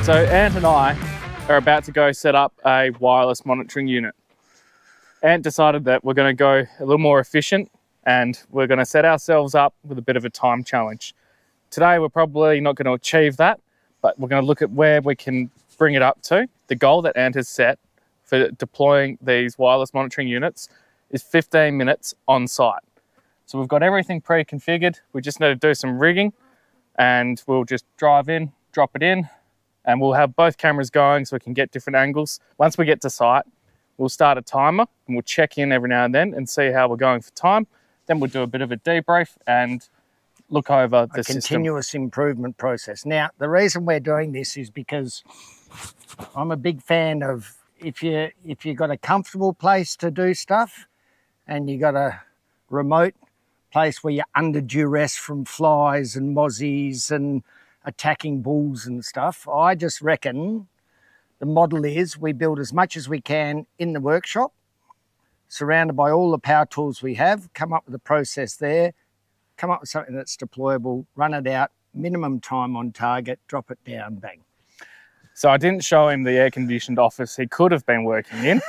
So Ant and I are about to go set up a wireless monitoring unit. Ant decided that we're going to go a little more efficient and we're going to set ourselves up with a bit of a time challenge. Today we're probably not going to achieve that, but we're going to look at where we can bring it up to. The goal that Ant has set for deploying these wireless monitoring units is 15 minutes on site. So we've got everything pre-configured. We just need to do some rigging and we'll just drive in, drop it in, and we'll have both cameras going so we can get different angles. Once we get to site, we'll start a timer and we'll check in every now and then and see how we're going for time. Then we'll do a bit of a debrief and look over the system. Continuous improvement process. Now, the reason we're doing this is because I'm a big fan of if you've got a comfortable place to do stuff and you got a remote place where you're under duress from flies and mozzies and attacking bulls and stuff, I just reckon the model is we build as much as we can in the workshop, surrounded by all the power tools we have, come up with a process there, come up with something that's deployable, run it out, minimum time on target, drop it down, bang. So I didn't show him the air-conditioned office he could have been working in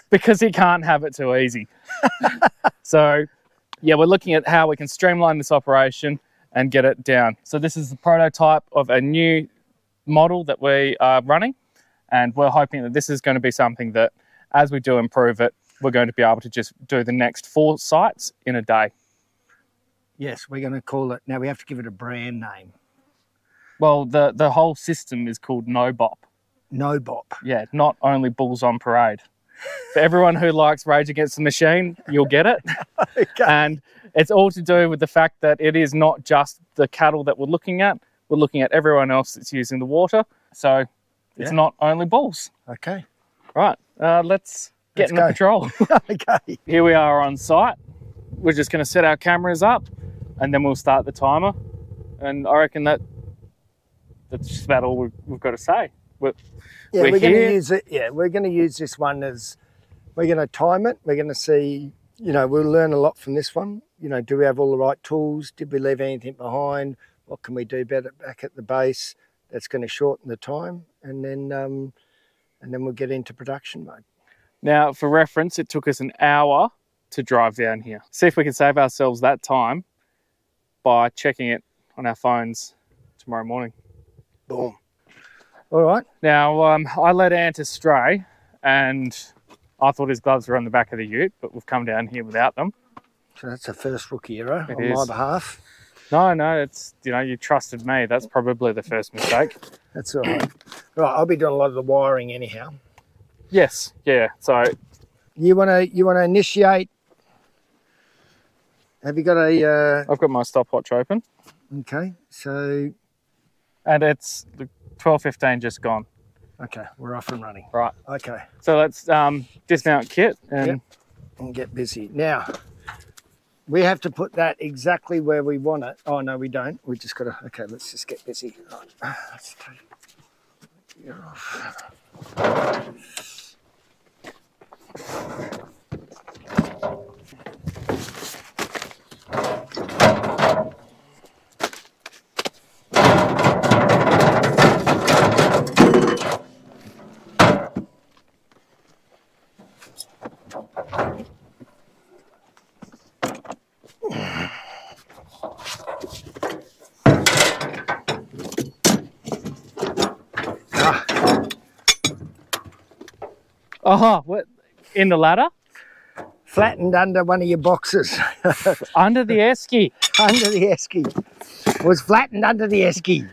because he can't have it too easy. So yeah, we're looking at how we can streamline this operation and get it down. So this is the prototype of a new model that we are running, and we're hoping that this is going to be something that as we do improve it, we're going to be able to just do the next 4 sites in a day. Yes, we're going to call it, now we have to give it a brand name. Well, the whole system is called No-Bop. No-Bop. Yeah, not only bulls on parade. For everyone who likes Rage Against the Machine, you'll get it. Okay. And it's all to do with the fact that it is not just the cattle that we're looking at everyone else that's using the water. So it's not only bulls. Okay. Right, let's get in the patrol. Okay. Here we are on site. We're just going to set our cameras up and then we'll start the timer. And I reckon that's just about all we've got to say. We're going to use it. Yeah, we're going to use this one as, we're going to time it. We're going to see, we'll learn a lot from this one. Do we have all the right tools? Did we leave anything behind? What can we do better back at the base? That's going to shorten the time, and then we'll get into production mode. Now, for reference, it took us an hour to drive down here. See if we can save ourselves that time by checking it on our phones tomorrow morning. Boom. All right. Now, I led Ant astray, and I thought his gloves were on the back of the ute, but we've come down here without them. So that's a first rookie error on my behalf. No, it's, you trusted me. That's probably the first mistake. That's all right. Right, I'll be doing a lot of the wiring anyhow. Yes, yeah. So you wanna initiate? Have you got a? I've got my stopwatch open. Okay, so. And it's 12:15 just gone. Okay, we're off and running. Right. Okay. So let's dismount kit and get busy. Now, we have to put that exactly where we want it. Oh, no, we don't. We just got to, okay, let's just get busy. Right. Let's take you're off. Oh, what? In the ladder? Flattened under one of your boxes. Under the esky. Under the esky. Was flattened under the esky.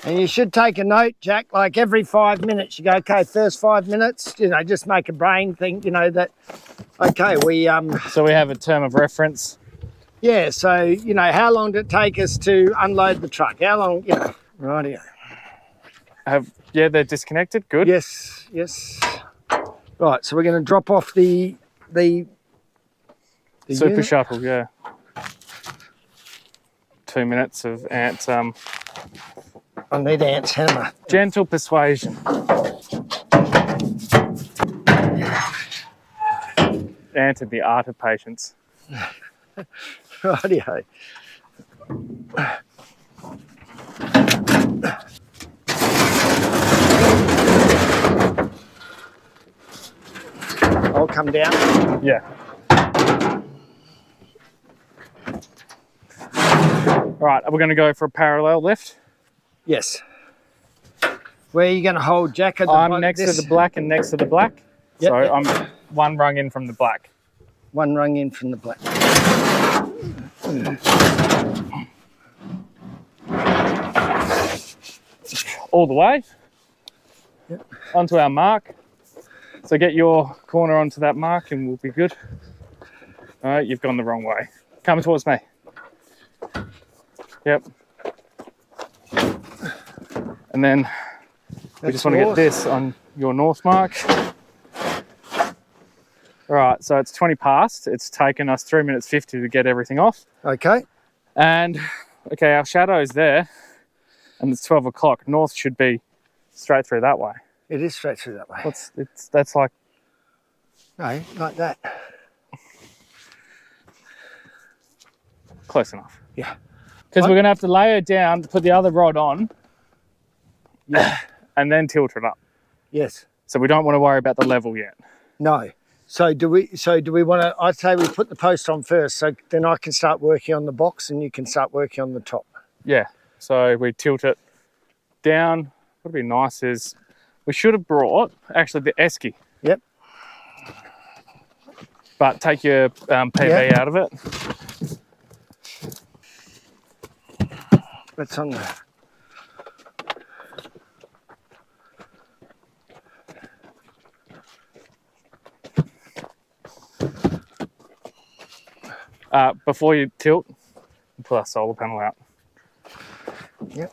And you should take a note, Jack, like every 5 minutes you go, okay, first 5 minutes, just make a brain think, that, okay, we... So we have a term of reference. Yeah, so, how long did it take us to unload the truck? How long, rightio. Yeah, they're disconnected, good. Yes. Right, so we're going to drop off the Super unit. shuttle, yeah. 2 minutes of Ant's... I need Ant's hammer. Gentle persuasion. Ant and the art of patience. Rightio. I'll come down. Yeah. Right, we're going to go for a parallel lift. Yes. Where are you going to hold, Jack? I'm next to the black and next to the black. Yep, so yep. I'm one rung in from the black. One rung in from the black. All the way. Yep. Onto our mark. So get your corner onto that mark and we'll be good. All right, you've gone the wrong way. Come towards me. Yep. And then we just want to get this on your north mark. All right, so it's 20 past. It's taken us 3 minutes 50 to get everything off. Okay. And okay, our shadow's there and it's 12 o'clock. North should be straight through that way. It is straight through that way. That's like... No, like that. Close enough. Yeah. Because we're going to have to lay it down to put the other rod on. Yeah. And then tilt it up. Yes. So we don't want to worry about the level yet. No. So do we want to, I'd say we put the post on first, so then I can start working on the box and you can start working on the top. Yeah. So we tilt it down. What'd be nice is we should have brought actually the esky. Yep. But take your PV out of it. That's on there. Before you tilt, pull our solar panel out. Yep.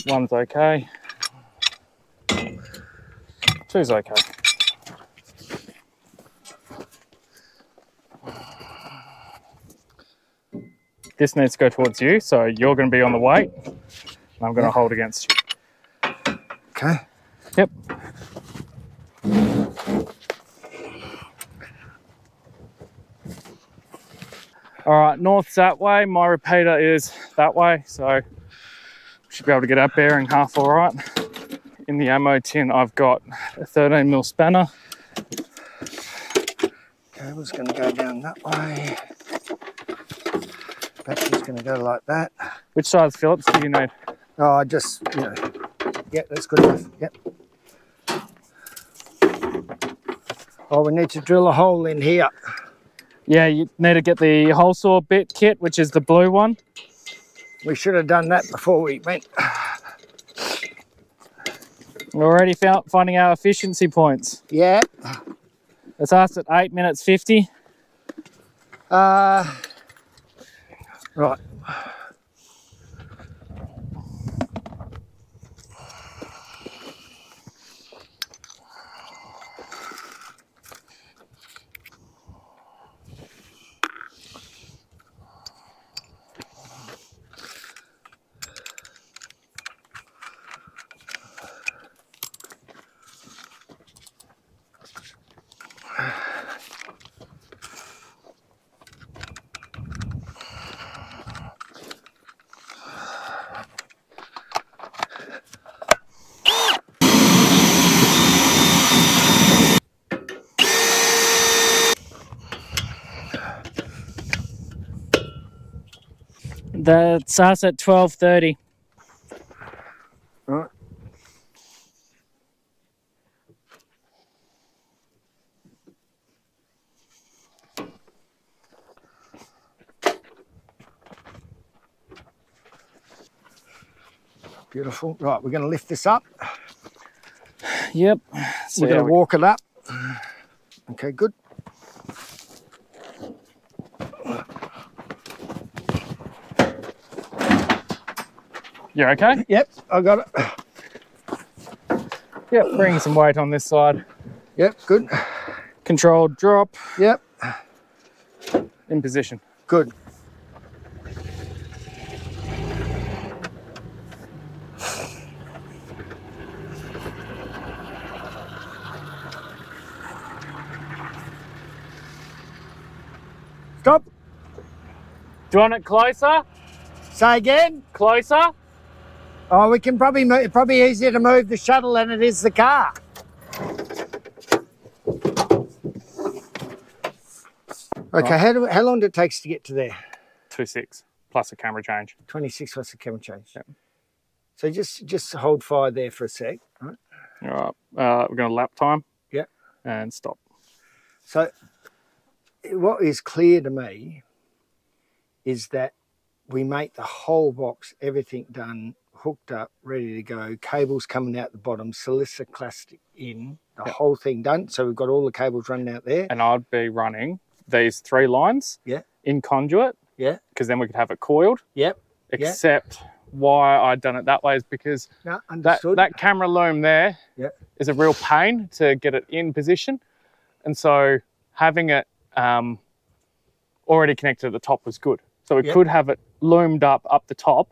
One's okay. Two's okay. This needs to go towards you, so you're going to be on the weight, and I'm going to hold against you. Okay. Yep. All right, north's that way. My repeater is that way, so should be able to get our bearing half all right. In the ammo tin, I've got a 13mm spanner. Cable's going to go down that way. Battery's going to go like that. Which size Phillips do you need? Oh, I just, you know, yeah, that's good enough. Yep. Oh, we need to drill a hole in here. Yeah, you need to get the hole saw bit kit, which is the blue one. We should have done that before we went. We're already finding our efficiency points. Yeah. It's us at 8 minutes 50. Right. That's us at 12:30. Right. Beautiful. Right, we're going to lift this up. Yep. We're going to walk it up. Okay, good. You're okay? Yep, I got it. Yep, bring some weight on this side. Yep, good. Controlled drop. Yep. In position. Good. Stop. Do you want it closer? Say again. Closer? Oh, we can probably move, probably easier to move the shuttle than it is the car. Okay, how long did it take to get to there? 2.6 plus a camera change. 26 plus the camera change. Yep. So just hold fire there for a sec. Right? All right, we're going to lap time. Yep. And stop. So what is clear to me is that we make the whole box, everything done, hooked up, ready to go, cables coming out the bottom, silica plastic in, the whole thing done. So we've got all the cables running out there. And I'd be running these 3 lines in conduit. Yeah. Because then we could have it coiled. Yep. Except why I'd done it that way is because that camera loom there is a real pain to get it in position. And so having it already connected at the top was good. So we could have it loomed up the top.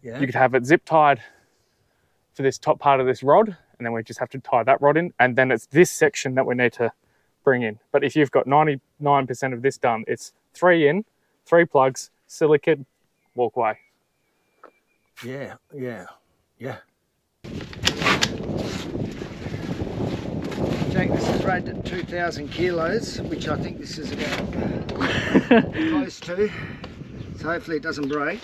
Yeah. You could have it zip tied to this top part of this rod, and then we just have to tie that rod in. And then it's this section that we need to bring in. But if you've got 99% of this done, it's 3 in, 3 plugs, silicon, walk away. Yeah, yeah, yeah. Jack, this is rated at 2,000 kilos, which I think this is about close to. So hopefully it doesn't break.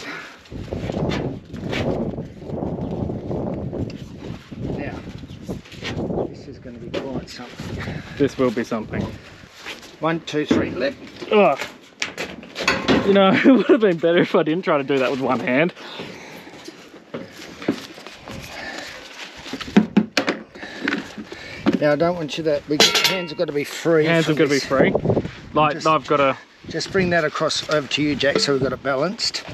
Now, this is going to be quite something. This will be something. 1, 2, 3, left. Oh. You know, it would have been better if I didn't try to do that with one hand. Now I don't want you to, hands have got to be free. Hands have got to be free. Like just, I've got to... Just bring that across over to you, Jack, so we've got it balanced.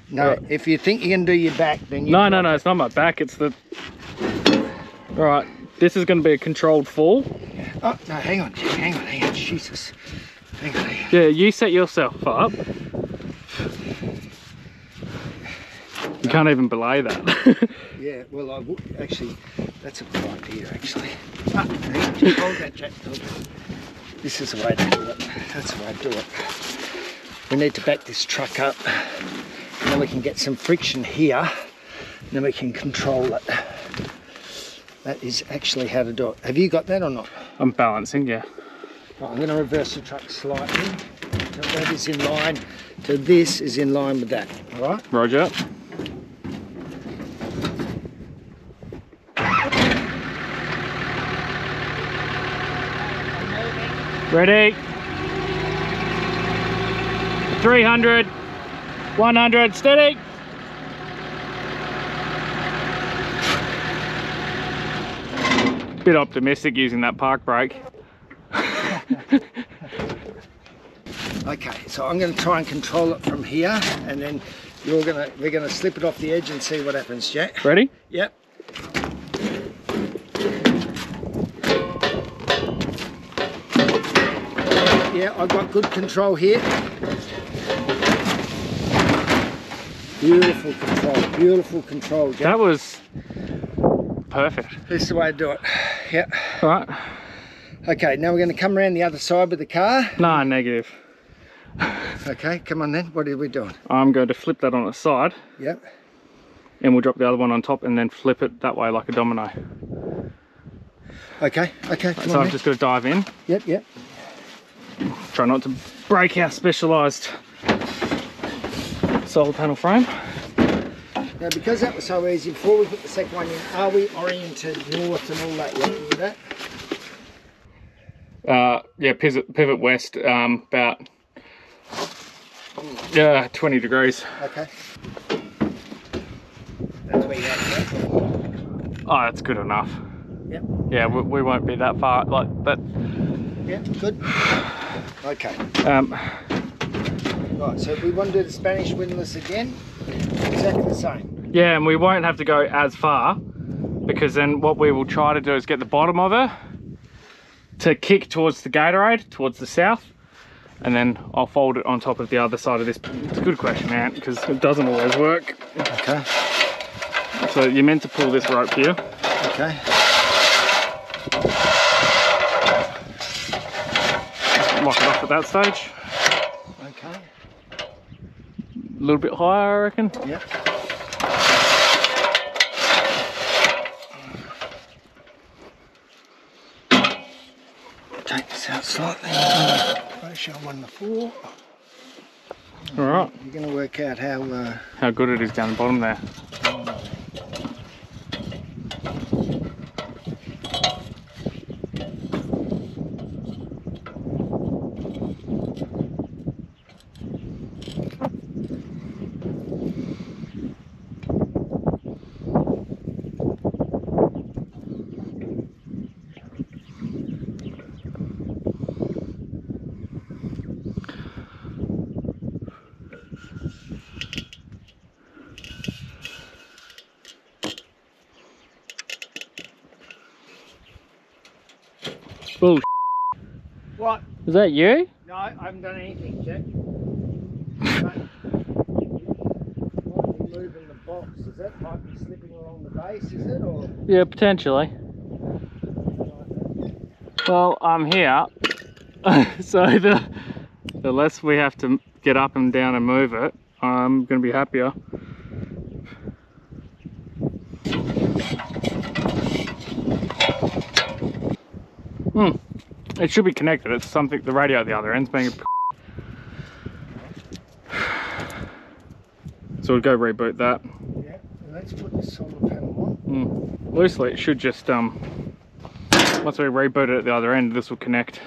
No, if you think you can do your back, then you... No, it's not my back, it's the... All right, this is going to be a controlled fall. Oh, no, hang on, Jesus. Hang on. Yeah, you set yourself up. You can't even belay that. Yeah, well, I would actually, that's a good idea, actually. Ah, just hold that, Jack. This is the way to do it. That's the way to do it. We need to back this truck up, and then we can get some friction here, and then we can control it. That is actually how to do it. Have you got that or not? I'm balancing, yeah. Right, I'm going to reverse the truck slightly. So that is in line, so this is in line with that, all right? Roger. Ready? 300, 100, steady. Bit optimistic using that park brake. Okay, so I'm going to try and control it from here, and then we're going to slip it off the edge and see what happens, Jack. Ready? Yep. Yeah, I've got good control here. Beautiful control, Jack. That was perfect. This is the way to do it. Yep. All right. Okay, now we're going to come around the other side with the car. No, negative. Okay, come on then. What are we doing? I'm going to flip that on its side. Yep. And we'll drop the other one on top and then flip it that way like a domino. Okay, come so on I'm just going to dive in. Yep. Try not to break our specialised solar panel frame. Now, because that was so easy, before we put the second one in, are we oriented north and all that? You do that? Yeah, pivot west, about 20 degrees. Okay. That's where you're at. Oh, that's good enough. Yep. Yeah, we won't be that far like that. Yep, good. Okay. Right, so if we want to do the Spanish windlass again, exactly the same. Yeah, and we won't have to go as far, because then what we will try to do is get the bottom of her to kick towards the Gatorade, towards the south, and then I'll fold it on top of the other side of this. It's a good question, Ant, because it doesn't always work. Okay. So you're meant to pull this rope here. Okay. Lock it off at that stage. Okay. A little bit higher, I reckon. Yep. Take this out slightly. Ratio 1 to 4. All right. You're going to work out how good it is down the bottom there. Bull. What? Is that you? No, I haven't done anything, Jack. Moving the box, is that might be slipping along the base, is it? Or? Yeah, potentially. Well, I'm here, so the less we have to get up and down and move it, I'm going to be happier. It should be connected. It's something, the radio at the other end's being a so we'll go reboot that. Yeah, let's put the solar panel on. Loosely, it should just once we reboot it at the other end, this will connect.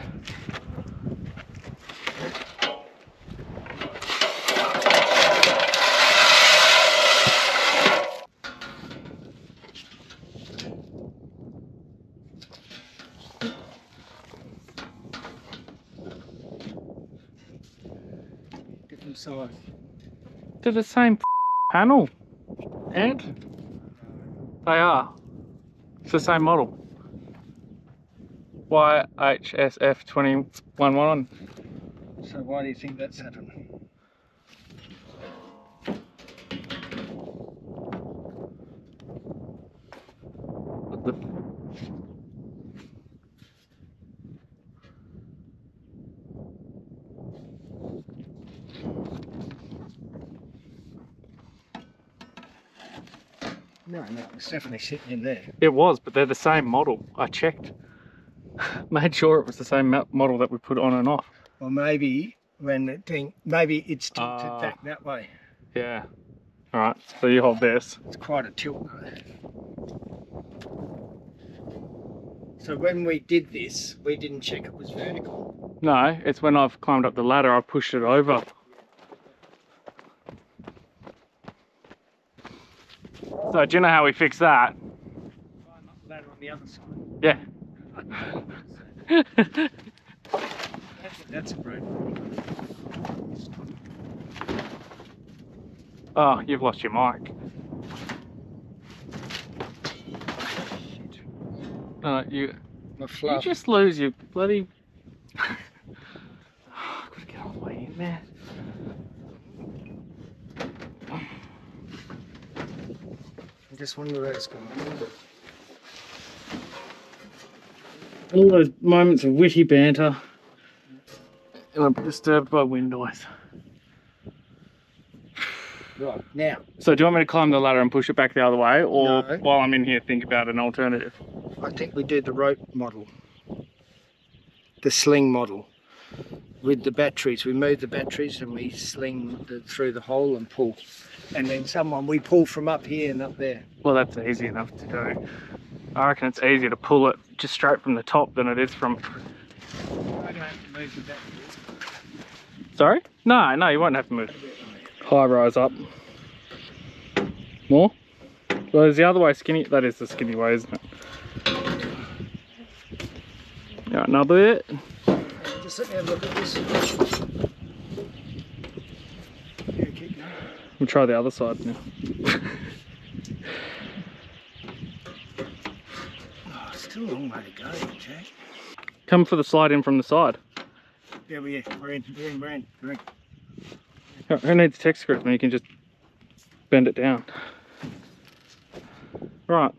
Different size. They're the same panel, and they are. It's the same model. YHSF 211. So why do you think that's happened? What the? No, it's definitely sitting in there. It was, but they're the same model. I checked. Made sure it was the same model that we put on and off. Or maybe when it maybe it's tilted back that way. Yeah. All right. So you hold this. It's quite a tilt though. So when we did this, we didn't check it was vertical. No, it's when I've climbed up the ladder, I pushed it over. So do you know how we fix that? Climb up the ladder on the other side. Yeah. That's a great. Oh, you've lost your mic. No, you just lose your bloody. Oh, I've got to get all the way in there. I just wonder where it's going. All those moments of witty banter, and I'm disturbed by wind noise. Right, now. So do you want me to climb the ladder and push it back the other way, or No. while I'm in here think about an alternative? I think we do the rope model. The sling model. With the batteries. We move the batteries and we sling through the hole and pull. And then we pull from up here and up there. Well, that's easy enough to do. I reckon it's easier to pull it just straight from the top than it is from... I don't have to move the batteries. Sorry? No, you won't have to move. High rise up. More? Well, is the other way skinny? That is the skinny way, isn't it? Yeah, another bit. Just let me have a look at this. Yeah, keep going. We'll try the other side now. Oh, still a long way to go, Jack. Come for the slide in from the side. Yeah, we're in. Who needs a text script when you can just bend it down? Right.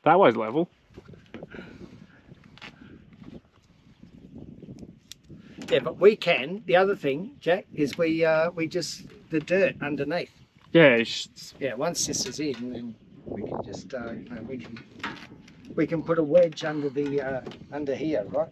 That way's level. Yeah, but we can. The other thing, Jack, is we just the dirt underneath. Yeah. Yeah. Once this is in, then we can just you know, we can put a wedge under the under here, right?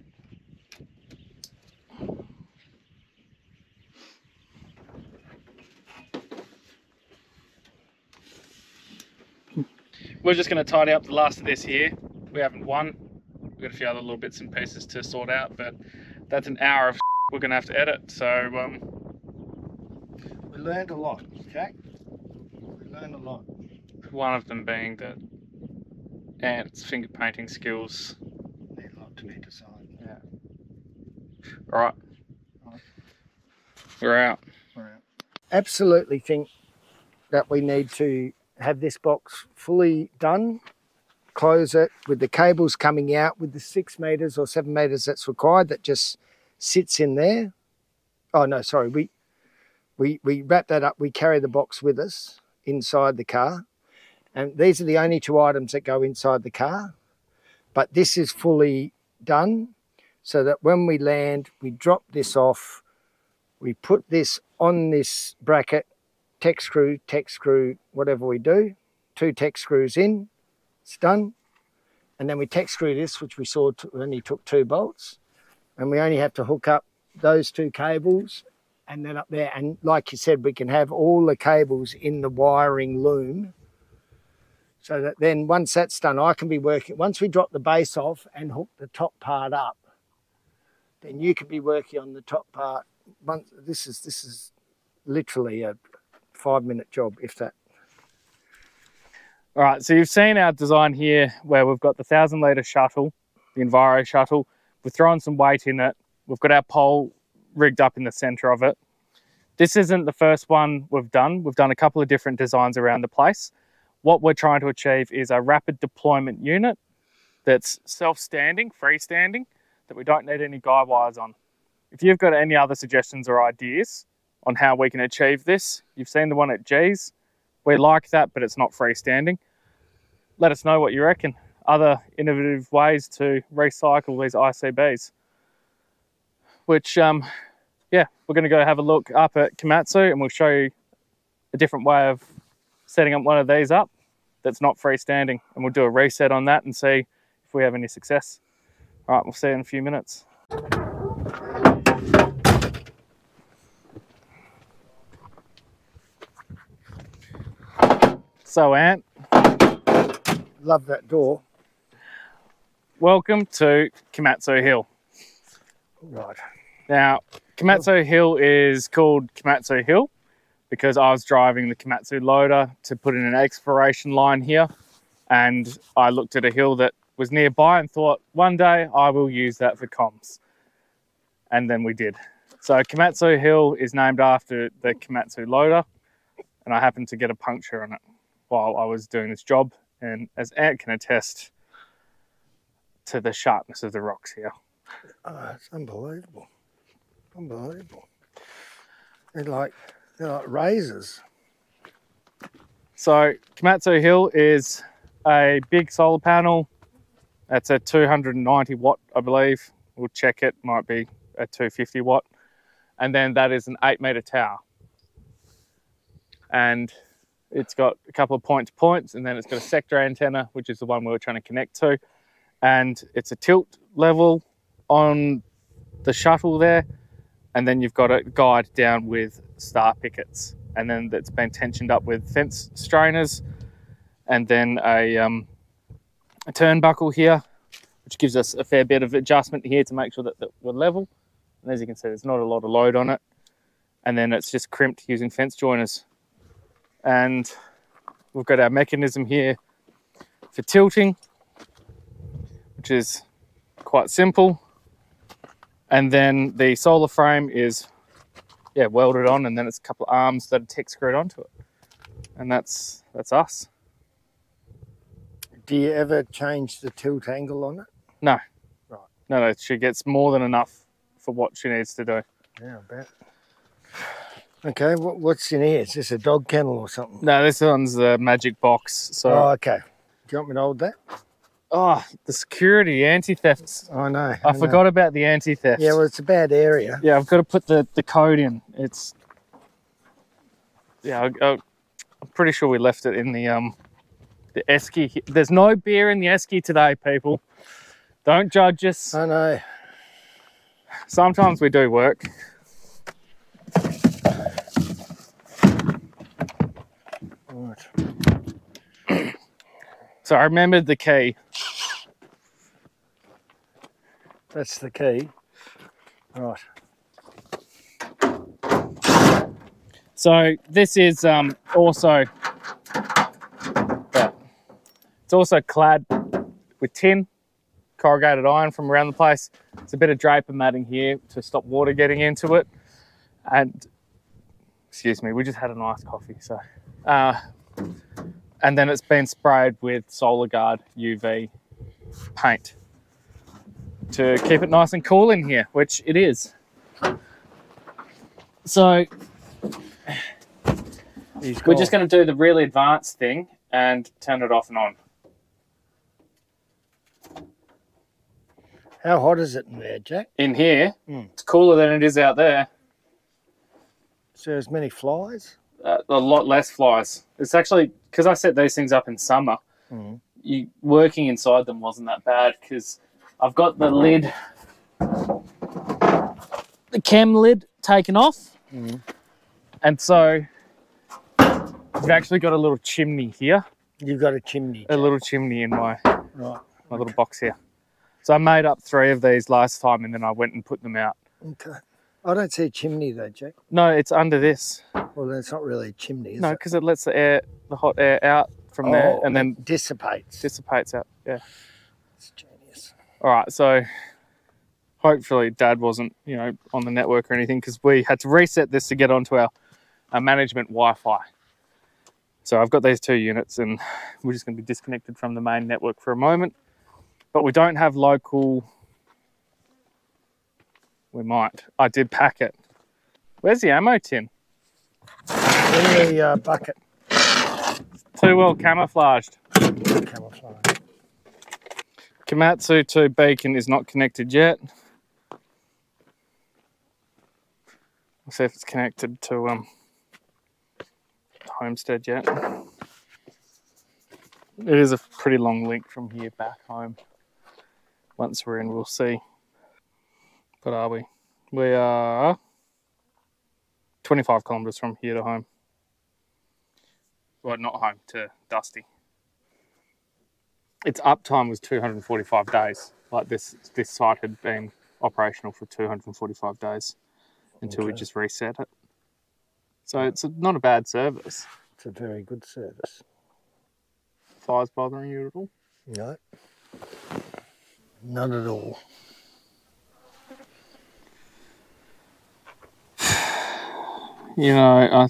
We're just going to tidy up the last of this here. We haven't won. We've got a few other little bits and pieces to sort out, but that's an hour of we're going to have to edit. So we learned a lot, Jack. We learned a lot. One of them being that Ant's finger painting skills. They're a lot to me to decide. Yeah. All right. We're out. We're out. Absolutely think that we need to have this box fully done, close it with the cables coming out with the 6 meters or 7 meters that's required, that just sits in there. Oh no, sorry, we wrap that up, we carry the box with us inside the car, and these are the only 2 items that go inside the car, but this is fully done so that when we land, we drop this off, we put this on this bracket, tech screw, whatever we do, 2 tech screws in, it's done. And then we tech screw this, which we saw only took 2 bolts. And we only have to hook up those 2 cables and then up there. And like you said, we can have all the cables in the wiring loom. So that then once that's done, I can be working, once we drop the base off and hook the top part up, then you can be working on the top part. This is literally a 5-minute job, if that. All right, so you've seen our design here where we've got the 1,000-litre shuttle, the Enviro shuttle. We've thrown some weight in it. We've got our pole rigged up in the centre of it. This isn't the first one we've done. We've done a couple of different designs around the place. What we're trying to achieve is a rapid deployment unit that's self-standing, freestanding, that we don't need any guy wires on. If you've got any other suggestions or ideas on how we can achieve this, you've seen the one at G's. We like that, but it's not freestanding. Let us know what you reckon. Other innovative ways to recycle these ICBs. Which, yeah, we're going to go have a look up at Komatsu and we'll show you a different way of setting up one of these up that's not freestanding. And we'll do a reset on that and see if we have any success. All right, we'll see you in a few minutes. So, Ant. Love that door. Welcome to Komatsu Hill. Right. Now, Komatsu Hill is called Komatsu Hill because I was driving the Komatsu loader to put in an exploration line here, and I looked at a hill that was nearby and thought, one day I will use that for comms. And then we did. So Komatsu Hill is named after the Komatsu loader, and I happened to get a puncture on it while I was doing this job, and as Ant can attest to the sharpness of the rocks here. Oh, it's unbelievable. Unbelievable. They're like razors. So Komatsu Hill is a big solar panel. That's a 290 watt, I believe. We'll check it, might be a 250 watt. And then that is an 8-meter tower. And it's got a couple of point-to-points, and then it's got a sector antenna, which is the one we were trying to connect to. And it's a tilt level on the shuttle there. And then you've got a guide down with star pickets. And then that's been tensioned up with fence strainers. And then a turnbuckle here, which gives us a fair bit of adjustment here to make sure that we're level. And as you can see, there's not a lot of load on it. And then it's just crimped using fence joiners. And we've got our mechanism here for tilting, which is quite simple. And then the solar frame is, yeah, welded on, and then it's a couple of arms that are tech screwed onto it. And that's us. Do you ever change the tilt angle on it? No. Right. No, she gets more than enough for what she needs to do. Yeah, I bet. Okay, what's in here? Is this a dog kennel or something? No, this one's the magic box. So. Oh, okay. Do you want me to hold that? Oh, the security, anti-thefts. I know. I forgot about the anti-theft. Yeah, well, it's a bad area. Yeah, I've got to put the code in. It's... Yeah, I'm pretty sure we left it in the esky. There's no beer in the esky today, people. Don't judge us. I know. Sometimes we do work. Right. So I remembered the key. That's the key. Right. So this is also, it's also clad with tin, corrugated iron from around the place. It's a bit of draper matting here to stop water getting into it. And, excuse me, we just had an iced coffee, so. And then it's been sprayed with Solar Guard UV paint to keep it nice and cool in here, which it is. So we're just going to do the really advanced thing and turn it off and on. How hot is it in there, Jack? In here, it's cooler than it is out there. So there's many flies? A lot less flies. It's actually, because I set these things up in summer, working inside them wasn't that bad because I've got the lid, the cam lid taken off. And so we've actually got a little chimney here. You've got a chimney, Jack. A little chimney in my little box here. So I made up 3 of these last time and then I went and put them out. Okay. I don't see a chimney though, Jack. No, it's under this. Well, that's not really a chimney, is it? No, because it lets the hot air out from there and then dissipates. Dissipates out, yeah. It's genius. All right, so hopefully Dad wasn't, on the network or anything because we had to reset this to get onto our management Wi-Fi. So I've got these 2 units and we're just going to be disconnected from the main network for a moment. But we don't have local... We might. I did pack it. Where's the ammo tin? In the bucket. Too well camouflaged. Camouflage. Komatsu 2 beacon is not connected yet. We'll see if it's connected to Homestead yet. It is a pretty long link from here back home. Once we're in, we'll see. What are we? We are 25 kilometres from here to home. Well, not home, to Dusty. Its uptime was 245 days. Like this site had been operational for 245 days until we just reset it. So it's not a bad service. It's a very good service. Flies bothering you at all? No. None at all. I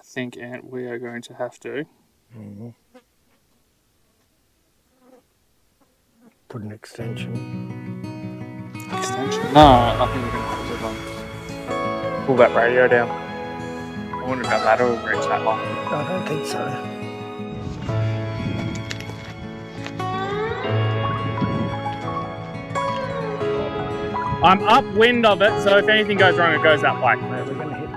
think Ant, we are going to have to put an extension. No, I think we're going to have to pull that radio down. I wonder if that ladder will reach that long. I don't think so. I'm upwind of it, so if anything goes wrong, it goes that way. No, we're going to hit